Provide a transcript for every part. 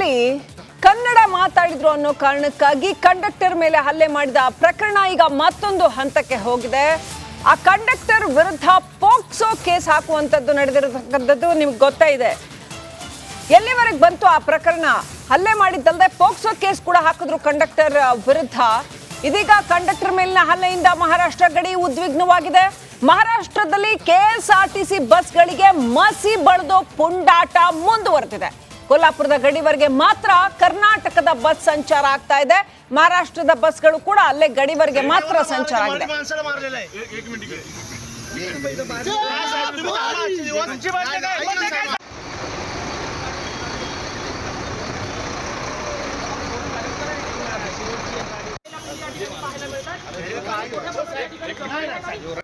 ಬೆಳಗಾವಿಯಲ್ಲಿ ಕನ್ನಡ ಮಾತಾಡಿದ್ರು ಅನ್ನೋ ಕಾರಣಕ್ಕಾಗಿ ಕಂಡಕ್ಟರ್ ಮೇಲೆ ಹಲ್ಲೆ ಮಾಡಿದ ಪ್ರಕರಣ ಈಗ ಮತ್ತೊಂದು ಹಂತಕ್ಕೆ ಹೋಗಿದೆ. ಆ ಕಂಡಕ್ಟರ್ ವಿರುದ್ಧ ಪೋಕ್ಸೋ ಕೇಸ್ ಹಾಕುವಂತದ್ದು ನಡೆದಿರತಕ್ಕಂಥದ್ದು ನಿಮ್ಗೆ ಗೊತ್ತಾ ಇದೆ. ಎಲ್ಲಿವರೆಗೆ ಬಂತು ಆ ಪ್ರಕರಣ? ಹಲ್ಲೆ ಮಾಡಿದ್ದಲ್ಲದೆ ಪೋಕ್ಸೋ ಕೇಸ್ ಕೂಡ ಹಾಕಿದ್ರು ಕಂಡಕ್ಟರ್ ವಿರುದ್ಧ. ಇದೀಗ ಕಂಡಕ್ಟರ್ ಮೇಲಿನ ಹಲ್ಲೆಯಿಂದ ಮಹಾರಾಷ್ಟ್ರ ಗಡಿ ಉದ್ವಿಗ್ನವಾಗಿದೆ. ಮಹಾರಾಷ್ಟ್ರದಲ್ಲಿ ಕೆಎಸ್ಆರ್ಟಿಸಿ ಬಸ್ಗಳಿಗೆ ಮಸಿ ಬಳಿದು ಪುಂಡಾಟ ಮುಂದುವರೆದಿದೆ. ಕೊಲ್ಲಾಪುರದ ಗಡಿವರೆಗೆ ಮಾತ್ರ ಕರ್ನಾಟಕದ ಬಸ್ ಸಂಚಾರ ಆಗ್ತಾ ಇದೆ. ಮಹಾರಾಷ್ಟ್ರದ ಬಸ್ಗಳು ಕೂಡ ಅಲ್ಲೇ ಗಡಿವರೆಗೆ ಮಾತ್ರ ಸಂಚಾರ ಆಗಿದೆ.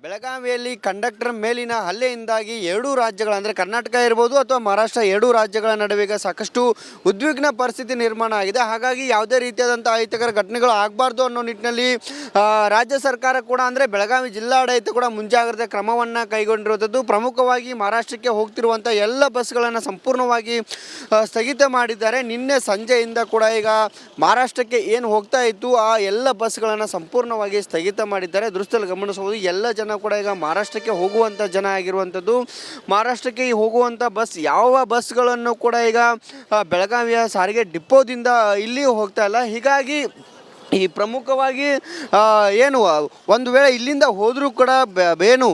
ಬೆಳಗಾವಿಯಲ್ಲಿ ಕಂಡಕ್ಟರ್ ಮೇಲಿನ ಹಲ್ಲೆಯಿಂದಾಗಿ ಎರಡೂ ರಾಜ್ಯಗಳ ಅಂದರೆ ಕರ್ನಾಟಕ ಇರ್ಬೋದು ಅಥವಾ ಮಹಾರಾಷ್ಟ್ರ ಎರಡೂ ರಾಜ್ಯಗಳ ನಡುವೆ ಸಾಕಷ್ಟು ಉದ್ವಿಗ್ನ ಪರಿಸ್ಥಿತಿ ನಿರ್ಮಾಣ ಆಗಿದೆ. ಹಾಗಾಗಿ ಯಾವುದೇ ರೀತಿಯಾದಂಥ ಅಹಿತಕರ ಘಟನೆಗಳು ಆಗಬಾರ್ದು ಅನ್ನೋ ನಿಟ್ಟಿನಲ್ಲಿ ರಾಜ್ಯ ಸರ್ಕಾರ ಕೂಡ ಅಂದರೆ ಬೆಳಗಾವಿ ಜಿಲ್ಲಾಡಳಿತ ಕೂಡ ಮುಂಜಾಗ್ರತೆ ಕ್ರಮವನ್ನು ಕೈಗೊಂಡಿರುವಂಥದ್ದು. ಪ್ರಮುಖವಾಗಿ ಮಹಾರಾಷ್ಟ್ರಕ್ಕೆ ಹೋಗ್ತಿರುವಂಥ ಎಲ್ಲ ಬಸ್ಗಳನ್ನು ಸಂಪೂರ್ಣವಾಗಿ ಸ್ಥಗಿತ ಮಾಡಿದ್ದಾರೆ. ನಿನ್ನೆ ಸಂಜೆಯಿಂದ ಕೂಡ ಈಗ ಮಹಾರಾಷ್ಟ್ರಕ್ಕೆ ಏನು ಹೋಗ್ತಾ ಇತ್ತು ಆ ಎಲ್ಲ ಬಸ್ಗಳನ್ನು ಸಂಪೂರ್ಣವಾಗಿ ಸ್ಥಗಿತ ಮಾಡಿದ್ದಾರೆ. ದೃಶ್ಯದಲ್ಲಿ ಗಮನಿಸಬಹುದು, ಎಲ್ಲ ಜನ ಕೂಡ ಈಗ ಮಹಾರಾಷ್ಟ್ರಕ್ಕೆ ಹೋಗುವಂಥ ಜನ ಆಗಿರುವಂಥದ್ದು. ಮಹಾರಾಷ್ಟ್ರಕ್ಕೆ ಹೋಗುವಂಥ ಬಸ್ ಯಾವ ಬಸ್ಗಳನ್ನು ಕೂಡ ಈಗ ಬೆಳಗಾವಿಯ ಸಾರಿಗೆ ಡಿಪೋದಿಂದ ಇಲ್ಲಿ ಹೋಗ್ತಾ ಇಲ್ಲ. ಹೀಗಾಗಿ ಈ ಪ್ರಮುಖವಾಗಿ ಏನು ಒಂದು ವೇಳೆ ಇಲ್ಲಿಂದ ಹೋದರೂ ಕೂಡ ಏನು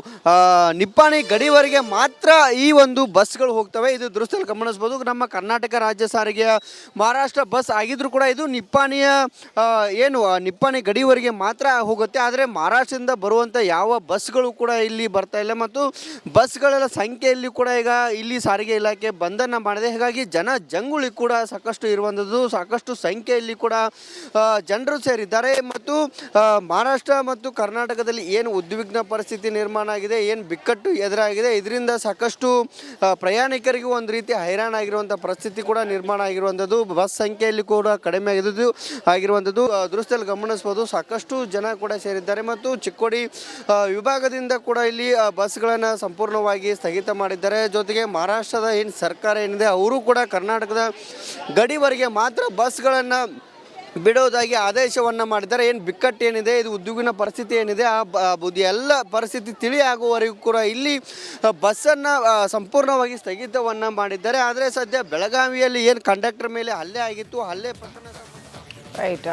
ನಿಪ್ಪಾಣಿ ಗಡಿವರೆಗೆ ಮಾತ್ರ ಈ ಒಂದು ಬಸ್ಗಳು ಹೋಗ್ತವೆ. ಇದು ದೃಶ್ಯದಲ್ಲಿ ಗಮನಿಸ್ಬೋದು. ನಮ್ಮ ಕರ್ನಾಟಕ ರಾಜ್ಯ ಸಾರಿಗೆಯ ಮಹಾರಾಷ್ಟ್ರ ಬಸ್ ಆಗಿದ್ರೂ ಕೂಡ ಇದು ನಿಪ್ಪಾಣಿಯ ನಿಪ್ಪಾಣಿ ಗಡಿವರೆಗೆ ಮಾತ್ರ ಹೋಗುತ್ತೆ. ಆದರೆ ಮಹಾರಾಷ್ಟ್ರದಿಂದ ಬರುವಂಥ ಯಾವ ಬಸ್ಗಳು ಕೂಡ ಇಲ್ಲಿ ಬರ್ತಾ ಇಲ್ಲ ಮತ್ತು ಬಸ್ಗಳ ಸಂಖ್ಯೆಯಲ್ಲಿ ಕೂಡ ಈಗ ಇಲ್ಲಿ ಸಾರಿಗೆ ಇಲಾಖೆ ಬಂಧನ ಮಾಡಿದೆ. ಹೀಗಾಗಿ ಜಂಗುಳಿ ಕೂಡ ಸಾಕಷ್ಟು ಇರುವಂಥದ್ದು. ಸಾಕಷ್ಟು ಸಂಖ್ಯೆಯಲ್ಲಿ ಕೂಡ ಜನರು ಸೇರಿದ್ದಾರೆ ಮತ್ತು ಮಹಾರಾಷ್ಟ್ರ ಮತ್ತು ಕರ್ನಾಟಕದಲ್ಲಿ ಏನು ಉದ್ವಿಗ್ನ ಪರಿಸ್ಥಿತಿ ನಿರ್ಮಾಣ ಆಗಿದೆ, ಏನು ಬಿಕ್ಕಟ್ಟು ಎದುರಾಗಿದೆ, ಇದರಿಂದ ಸಾಕಷ್ಟು ಪ್ರಯಾಣಿಕರಿಗೂ ಒಂದು ರೀತಿ ಹೈರಾಣ ಆಗಿರುವಂಥ ಪರಿಸ್ಥಿತಿ ಕೂಡ ನಿರ್ಮಾಣ ಆಗಿರುವಂಥದ್ದು. ಬಸ್ ಸಂಖ್ಯೆಯಲ್ಲಿ ಕೂಡ ಕಡಿಮೆ ಆಗಿರುವಂಥದ್ದು ದೃಶ್ಯದಲ್ಲಿ ಗಮನಿಸ್ಬೋದು. ಸಾಕಷ್ಟು ಜನ ಕೂಡ ಸೇರಿದ್ದಾರೆ ಮತ್ತು ಚಿಕ್ಕೋಡಿ ವಿಭಾಗದಿಂದ ಕೂಡ ಇಲ್ಲಿ ಬಸ್ಗಳನ್ನು ಸಂಪೂರ್ಣವಾಗಿ ಸ್ಥಗಿತ ಮಾಡಿದ್ದಾರೆ. ಜೊತೆಗೆ ಮಹಾರಾಷ್ಟ್ರದ ಏನು ಸರ್ಕಾರ ಏನಿದೆ ಅವರು ಕೂಡ ಕರ್ನಾಟಕದ ಗಡಿವರೆಗೆ ಮಾತ್ರ ಬಸ್ಗಳನ್ನು ಬಿಡೋದಾಗಿ ಆದೇಶವನ್ನು ಮಾಡಿದ್ದಾರೆ. ಏನು ಬಿಕ್ಕಟ್ಟು ಏನಿದೆ, ಇದು ಉದ್ಯೋಗಿನ ಪರಿಸ್ಥಿತಿ ಏನಿದೆ, ಎಲ್ಲ ಪರಿಸ್ಥಿತಿ ತಿಳಿಯಾಗುವವರೆಗೂ ಕೂಡ ಇಲ್ಲಿ ಬಸ್ಸನ್ನು ಸಂಪೂರ್ಣವಾಗಿ ಸ್ಥಗಿತವನ್ನು ಮಾಡಿದ್ದಾರೆ. ಆದರೆ ಸದ್ಯ ಬೆಳಗಾವಿಯಲ್ಲಿ ಏನು ಕಂಡಕ್ಟರ್ ಮೇಲೆ ಹಲ್ಲೆ ಆಗಿತ್ತು, ಹಲ್ಲೆ ಪ್ರಕರಣ ರೈಟ್.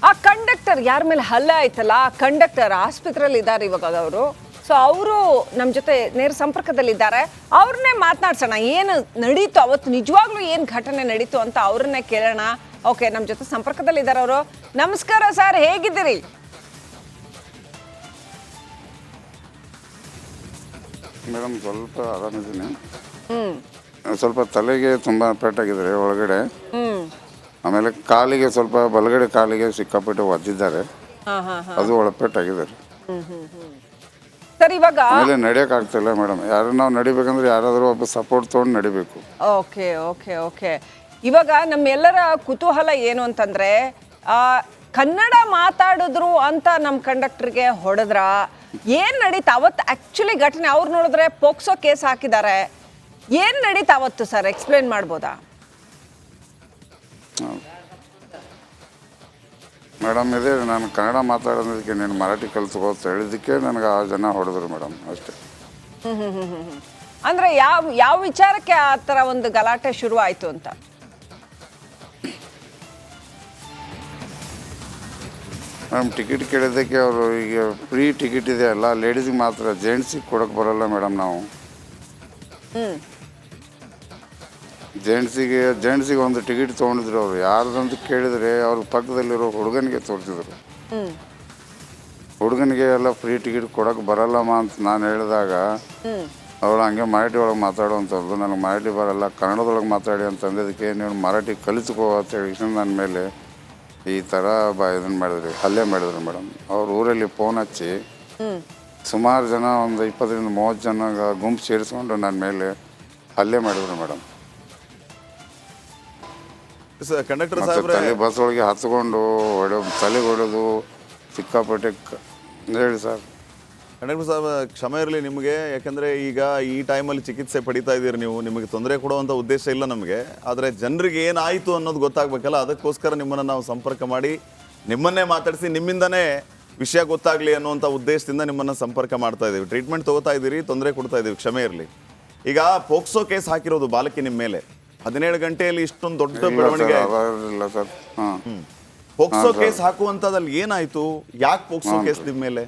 ಆ ಕಂಡಕ್ಟರ್ ಯಾರ ಮೇಲೆ ಹಲ್ಲೆ ಆಯ್ತಲ್ಲ, ಆ ಕಂಡಕ್ಟರ್ ಆಸ್ಪತ್ರೆಯಲ್ಲಿ ಇದ್ದಾರೆ ಇವಾಗ ಅವರು. ಸೊ ಅವರು ನಮ್ಮ ಜೊತೆ ನೇರ ಸಂಪರ್ಕದಲ್ಲಿದ್ದಾರೆ. ಅವ್ರನ್ನೇ ಮಾತನಾಡ್ಸೋಣ. ಏನು ನಡೀತು ಅವತ್ತು, ನಿಜವಾಗ್ಲೂ ಏನು ಘಟನೆ ನಡೀತು ಅಂತ ಅವ್ರನ್ನೇ ಕೇಳೋಣ. ಓಕೆ, ನಮ್ಮ ಜೊತೆ ಸಂಪರ್ಕದಲ್ಲಿದ್ದಾರೆ ಅವರು. ನಮಸ್ಕಾರ ಸರ್, ಹೇಗಿದ್ದೀರಿ? ಮೇಡಮ್ ಸ್ವಲ್ಪ ಆರಾಮಿದ್ದೀನಿ. ಸ್ವಲ್ಪ ತಲೆಗೆ ತುಂಬ ಪೇಟಾಗಿದ್ದಾರೆ ಒಳಗಡೆ. ಆಮೇಲೆ ಕಾಲಿಗೆ ಸ್ವಲ್ಪ ಬಲಗಡೆ ಕಾಲಿಗೆ ಸಿಕ್ಕಾಪಟ್ಟೆ ಒದ್ದಿದ್ದಾರೆ. ಅದು ಒಳಪೇಟಾಗಿದ್ದಾರೆ. ಸರ್ ಇವಾಗ ಆಮೇಲೆ ನಡೆಯಕ್ಕೆ ಆಗ್ತಿಲ್ಲ ಮೇಡಮ್. ಯಾರು ನಾವು ನಡಿಬೇಕಂದ್ರೆ ಯಾರಾದರೂ ಒಬ್ಬ ಸಪೋರ್ಟ್ ತೊಗೊಂಡು ನಡಿಬೇಕು. Okay okay okay. ಇವಾಗ ನಮ್ಮೆಲ್ಲರ ಕುತೂಹಲ ಏನು ಅಂತಂದ್ರೆ, ಕನ್ನಡ ಮಾತಾಡಿದ್ರು ಅಂತ ನಮ್ಮ ಕಂಡಕ್ಟರ್ಗೆ ಹೊಡೆದ್ರ ಏನ್ ನಡೀತಾ ಅವತ್ತು? ಆಕ್ಚುಲಿ ಘಟನೆ ಅವ್ರು ನೋಡಿದ್ರೆ ಪೋಕ್ಸೋ ಕೇಸ್ ಹಾಕಿದ್ದಾರೆ. ಏನ್ ನಡೀತಾ ಅವತ್ತು ಸರ್, ಎಕ್ಸ್ಪ್ಲೇನ್ ಮಾಡ್ಬೋದಾ? ಮೇಡಮ್ ಇದೆ, ನಾನು ಕನ್ನಡ ಮಾತಾಡೋದಕ್ಕೆ ನೀನು ಮರಾಠಿ ಕಲ್ತ್ಕೋ ಅಂತ ಹೇಳಿದ್ದಕ್ಕೆ ನನಗೆ ಆ ಜನ ಹೊಡೆದ್ರು ಮೇಡಮ್, ಅಷ್ಟೇ. ಅಂದ್ರೆ ಯಾವ ವಿಚಾರಕ್ಕೆ ಆ ಥರ ಒಂದು ಗಲಾಟೆ ಶುರು ಆಯ್ತು ಅಂತ? ಮೇಡಮ್ ಟಿಕೆಟ್ ಕೇಳಿದ್ದಕ್ಕೆ ಅವರು ಈಗ ಫ್ರೀ ಟಿಕೆಟ್ ಇದೆ ಅಲ್ಲ, ಲೇಡೀಸಿಗೆ ಮಾತ್ರ, ಜೆಂಟ್ಸಿಗೆ ಕೊಡೋಕ್ಕೆ ಬರೋಲ್ಲ ಮೇಡಮ್. ನಾವು ಜೆಂಟ್ಸಿಗೆ ಒಂದು ಟಿಕೆಟ್ ತೊಗೊಂಡಿದ್ರು. ಅವರು ಯಾರ್ದಂತ ಕೇಳಿದರೆ ಅವ್ರ ಪಕ್ಕದಲ್ಲಿರೋ ಹುಡುಗನಿಗೆ ತೋರಿಸಿದ್ರು. ಹುಡುಗನಿಗೆ ಎಲ್ಲ ಫ್ರೀ ಟಿಕೆಟ್ ಕೊಡೋಕ್ಕೆ ಬರಲ್ಲಮ್ಮ ಅಂತ ನಾನು ಹೇಳಿದಾಗ ಅವಳು ಹಂಗೆ ಮರಾಠಿ ಒಳಗೆ ಮಾತಾಡುವಂಥದ್ದು. ನನಗೆ ಮರಾಠಿ ಬರಲ್ಲ, ಕನ್ನಡದೊಳಗೆ ಮಾತಾಡಿ ಅಂತಂದಿದ್ದಕ್ಕೆ ನೀವು ಮರಾಠಿ ಕಲಿತ್ಕೋ ಅಂತ ಹೇಳಿ ನನ್ನ ಮೇಲೆ ಈ ಥರ ಇದನ್ನು ಮಾಡಿದ್ರಿ, ಹಲ್ಲೆ ಮಾಡಿದ್ರು ಮೇಡಮ್. ಅವ್ರ ಊರಲ್ಲಿ ಫೋನ್ ಹಚ್ಚಿ ಸುಮಾರು ಜನ, ಒಂದು 20-30 ಜನ ಗುಂಪು ಸೇರಿಸ್ಕೊಂಡು ನನ್ನ ಮೇಲೆ ಹಲ್ಲೆ ಮಾಡಿದ್ರು ಮೇಡಮ್. ತಲೆ ಬಸ್ ಒಳಗೆ ಹತ್ಕೊಂಡು ತಲೆಗೆ ಹೊಡೆದು ಸಿಕ್ಕಾಪಟ್ಟೆ. ಹೇಳಿ ಸರ್. ಕಂಡಕ್ಟರ್ ಸಾಹೇಬ್ ಕ್ಷಮೆ ಇರಲಿ ನಿಮಗೆ, ಯಾಕೆಂದರೆ ಈಗ ಈ ಟೈಮಲ್ಲಿ ಚಿಕಿತ್ಸೆ ಪಡಿತಾ ಇದ್ದೀರಿ ನೀವು, ನಿಮಗೆ ತೊಂದರೆ ಕೊಡುವಂಥ ಉದ್ದೇಶ ಇಲ್ಲ ನಮಗೆ. ಆದರೆ ಜನರಿಗೆ ಏನಾಯಿತು ಅನ್ನೋದು ಗೊತ್ತಾಗಬೇಕಲ್ಲ, ಅದಕ್ಕೋಸ್ಕರ ನಿಮ್ಮನ್ನು ನಾವು ಸಂಪರ್ಕ ಮಾಡಿ ನಿಮ್ಮನ್ನೇ ಮಾತಾಡಿಸಿ ನಿಮ್ಮಿಂದನೇ ವಿಷಯ ಗೊತ್ತಾಗಲಿ ಅನ್ನುವಂಥ ಉದ್ದೇಶದಿಂದ ನಿಮ್ಮನ್ನು ಸಂಪರ್ಕ ಮಾಡ್ತಾ ಇದ್ದೀವಿ. ಟ್ರೀಟ್ಮೆಂಟ್ ತೊಗೋತಾ ಇದ್ದೀರಿ, ತೊಂದರೆ ಕೊಡ್ತಾ ಇದ್ದೀವಿ, ಕ್ಷಮೆ ಇರಲಿ. ಈಗ ಪೋಕ್ಸೋ ಕೇಸ್ ಹಾಕಿರೋದು ಬಾಲಕಿ ನಿಮ್ಮ ಮೇಲೆ 17 ಗಂಟೆಯಲ್ಲಿ ಇಷ್ಟೊಂದು ದೊಡ್ಡ ಬೆಳವಣಿಗೆ. ಇಲ್ಲ ಸರ್. ಹಾಂ, ಪೋಕ್ಸೋ ಕೇಸ್ ಹಾಕುವಂಥದ್ದಲ್ಲಿ ಏನಾಯಿತು? ಯಾಕೆ ಪೋಕ್ಸೋ ಕೇಸ್ ನಿಮ್ಮ ಮೇಲೆ?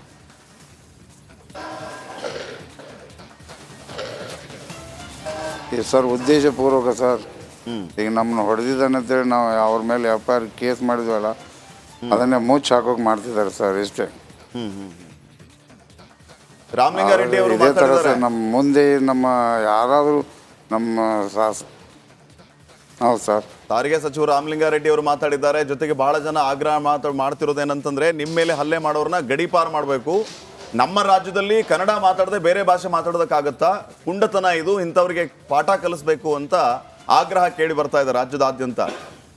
ಸರ್ ಉದ್ದೇಶಪೂರ್ವಕ ಸರ್. ಈಗ ನಮ್ಮನ್ನ ಹೊಡೆದಿದ್ದಾನೆ ಅಂತೇಳಿ ನಾವು ಅವ್ರ ಮೇಲೆ FIR ಕೇಸ್ ಮಾಡಿದ್ವಲ್ಲ, ಅದನ್ನೇ ಮುಚ್ಚಿ ಹಾಕೋಕೆ ಮಾಡ್ತಿದ್ದಾರೆ ಸರ್, ಇಷ್ಟೇ. ರಾಮಲಿಂಗಾರೆಡ್ಡಿ ಅವರು ಇದೇ ಥರ ಸರ್ ನಮ್ಮ ಮುಂದೆ ನಮ್ಮ ಯಾರಾದರೂ ನಮ್ಮ ಹೌದು ಸರ್. ಸಾರಿಗೆ ಸಚಿವರು ರಾಮಲಿಂಗಾರೆಡ್ಡಿ ಅವರು ಮಾತಾಡಿದ್ದಾರೆ. ಜೊತೆಗೆ ಬಹಳ ಜನ ಆಗ್ರಹ ಮಾಡ್ತಿರೋದೇನಂತಂದ್ರೆ ನಿಮ್ಮ ಮೇಲೆ ಹಲ್ಲೆ ಮಾಡೋರನ್ನ ಗಡೀಪಾರು ಮಾಡಬೇಕು. ನಮ್ಮ ರಾಜ್ಯದಲ್ಲಿ ಕನ್ನಡ ಮಾತಾಡದೆ ಬೇರೆ ಭಾಷೆ ಮಾತಾಡೋದಕ್ಕಾಗತ್ತಾ? ಕುಂಡತನ ಇದು, ಇಂಥವ್ರಿಗೆ ಪಾಠ ಕಲಿಸ್ಬೇಕು ಅಂತ ಆಗ್ರಹ ಕೇಳಿ ಬರ್ತಾ ಇದೆ ರಾಜ್ಯದಾದ್ಯಂತ.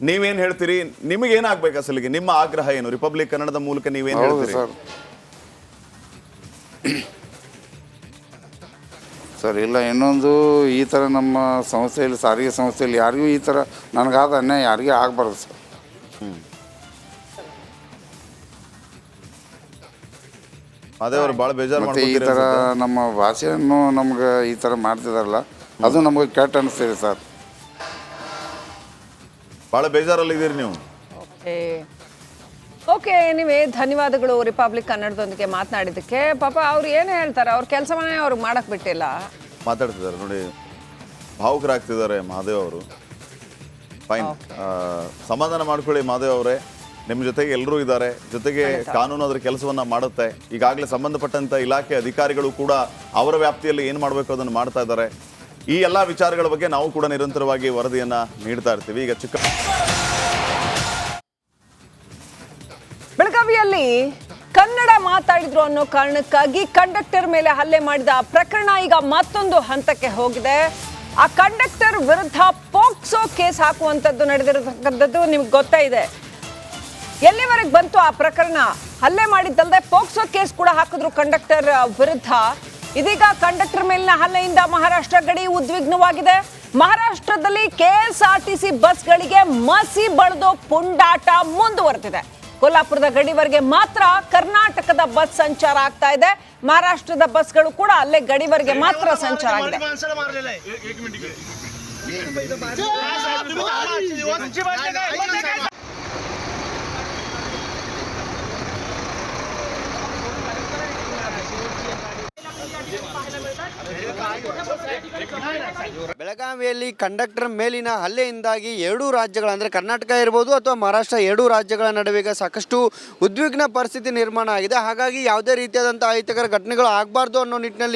ನೀವೇನು ಹೇಳ್ತೀರಿ? ನಿಮಗೇನಾಗಬೇಕು ಅಸಲಿಗೆ? ನಿಮ್ಮ ಆಗ್ರಹ ಏನು? ರಿಪಬ್ಲಿಕ್ ಕನ್ನಡದ ಮೂಲಕ ನೀವೇನು ಹೇಳ್ತೀರಿ ಸರ್? ಇಲ್ಲ, ಇನ್ನೊಂದು ಈ ಥರ ನಮ್ಮ ಸಂಸ್ಥೆಯಲ್ಲಿ, ಸಾರಿಗೆ ಸಂಸ್ಥೆಯಲ್ಲಿ ಯಾರಿಗೂ ಈ ಥರ ನನಗಾದ ಅನ್ಯಾಯ ಯಾರಿಗೂ ಆಗಬಾರ್ದು ಸರ್. ಅದೇ ಅವರು ಭಾಳ ಬೇಜಾರು ಮತ್ತೆ ಈ ಥರ ನಮ್ಮ ಭಾಷೆಯನ್ನು ನಮ್ಗೆ ಈ ಥರ ಮಾಡ್ತಿದಾರಲ್ಲ, ಅದು ನಮಗೆ ಕೆಟ್ಟ ಅನಿಸ್ತಿದೆ ಸರ್. ಭಾಳ ಬೇಜಾರಲ್ಲಿದ್ದೀರಿ ನೀವು. ಓಕೆ, ನೀವೇ ಧನ್ಯವಾದಗಳು ರಿಪಬ್ಲಿಕ್ ಕನ್ನಡದೊಂದಿಗೆ ಮಾತನಾಡಿದ್ದಕ್ಕೆ. ಪಾಪ ಅವ್ರು ಏನು ಹೇಳ್ತಾರೆ, ಅವ್ರ ಕೆಲಸವನ್ನೇ ಅವ್ರಿಗೆ ಮಾಡಕ್ಕೆ ಬಿಟ್ಟಿಲ್ಲ. ಮಾತಾಡ್ತಿದ್ದಾರೆ ನೋಡಿ, ಭಾವುಕರಾಗ್ತಿದ್ದಾರೆ ಮಹಾದೇವ್ ಅವರು. ಫೈನ್, ಸಮಾಧಾನ ಮಾಡ್ಕೊಳ್ಳಿ ಮಹಾದೇವ್ ಅವರೇ, ನಿಮ್ಮ ಜೊತೆಗೆ ಎಲ್ಲರೂ ಇದ್ದಾರೆ. ಜೊತೆಗೆ ಕಾನೂನು ಅದರ ಕೆಲಸವನ್ನು ಮಾಡುತ್ತೆ. ಈಗಾಗಲೇ ಸಂಬಂಧಪಟ್ಟಂಥ ಇಲಾಖೆ ಅಧಿಕಾರಿಗಳು ಕೂಡ ಅವರ ವ್ಯಾಪ್ತಿಯಲ್ಲಿ ಏನು ಮಾಡಬೇಕು ಅದನ್ನು ಮಾಡ್ತಾ ಇದ್ದಾರೆ. ಈ ಎಲ್ಲ ವಿಚಾರಗಳ ಬಗ್ಗೆ ನಾವು ಕೂಡ ನಿರಂತರವಾಗಿ ವರದಿಯನ್ನು ನೀಡ್ತಾ ಇರ್ತೀವಿ. ಈಗ ಬೆಳಗಾವಿಯಲ್ಲಿ ಕನ್ನಡ ಮಾತಾಡಿದ್ರು ಅನ್ನೋ ಕಾರಣಕ್ಕಾಗಿ ಕಂಡಕ್ಟರ್ ಮೇಲೆ ಹಲ್ಲೆ ಮಾಡಿದ ಪ್ರಕರಣ ಈಗ ಮತ್ತೊಂದು ಹಂತಕ್ಕೆ ಹೋಗಿದೆ. ಆ ಕಂಡಕ್ಟರ್ ವಿರುದ್ಧ ಪೋಕ್ಸೋ ಕೇಸ್ ಹಾಕುವಂಥದ್ದು ನಡೆದಿರತಕ್ಕಂಥದ್ದು ನಿಮ್ಗೆ ಗೊತ್ತಾ ಇದೆ. ಎಲ್ಲಿವರೆಗೆ ಬಂತು ಆ ಪ್ರಕರಣ? ಹಲ್ಲೆ ಮಾಡಿದ್ದಲ್ಲದೆ ಪೋಕ್ಸೋ ಕೇಸ್ ಕೂಡ ಹಾಕಿದ್ರು ಕಂಡಕ್ಟರ್ ವಿರುದ್ಧ. ಇದೀಗ ಕಂಡಕ್ಟರ್ ಮೇಲಿನ ಹಲ್ಲೆಯಿಂದ ಮಹಾರಾಷ್ಟ್ರ ಗಡಿ ಉದ್ವಿಗ್ನವಾಗಿದೆ. ಮಹಾರಾಷ್ಟ್ರದಲ್ಲಿ KSRTC ಬಸ್ಗಳಿಗೆ ಮಸಿ ಬಳಿದು ಪುಂಡಾಟ ಮುಂದುವರೆದಿದೆ. ಕೊಲ್ಲಾಪುರದ ಗಡಿವರೆಗೆ ಮಾತ್ರ ಕರ್ನಾಟಕದ ಬಸ್ ಸಂಚಾರ ಆಗ್ತಾ ಇದೆ. ಮಹಾರಾಷ್ಟ್ರದ ಬಸ್ಗಳು ಕೂಡ ಅಲ್ಲೇ ಗಡಿವರೆಗೆ ಮಾತ್ರ ಸಂಚಾರ ಆಗಿದೆ. ಬೆಳಗಾವಿಯಲ್ಲಿ ಕಂಡಕ್ಟರ್ ಮೇಲಿನ ಹಲ್ಲೆಯಿಂದಾಗಿ ಎರಡೂ ರಾಜ್ಯಗಳ ಅಂದರೆ ಕರ್ನಾಟಕ ಇರ್ಬೋದು ಅಥವಾ ಮಹಾರಾಷ್ಟ್ರ, ಎರಡೂ ರಾಜ್ಯಗಳ ನಡುವೆ ಈಗ ಸಾಕಷ್ಟು ಉದ್ವಿಗ್ನ ಪರಿಸ್ಥಿತಿ ನಿರ್ಮಾಣ ಆಗಿದೆ. ಹಾಗಾಗಿ ಯಾವುದೇ ರೀತಿಯಾದಂಥ ಅಹಿತಕರ ಘಟನೆಗಳು ಆಗಬಾರ್ದು ಅನ್ನೋ ನಿಟ್ಟಿನಲ್ಲಿ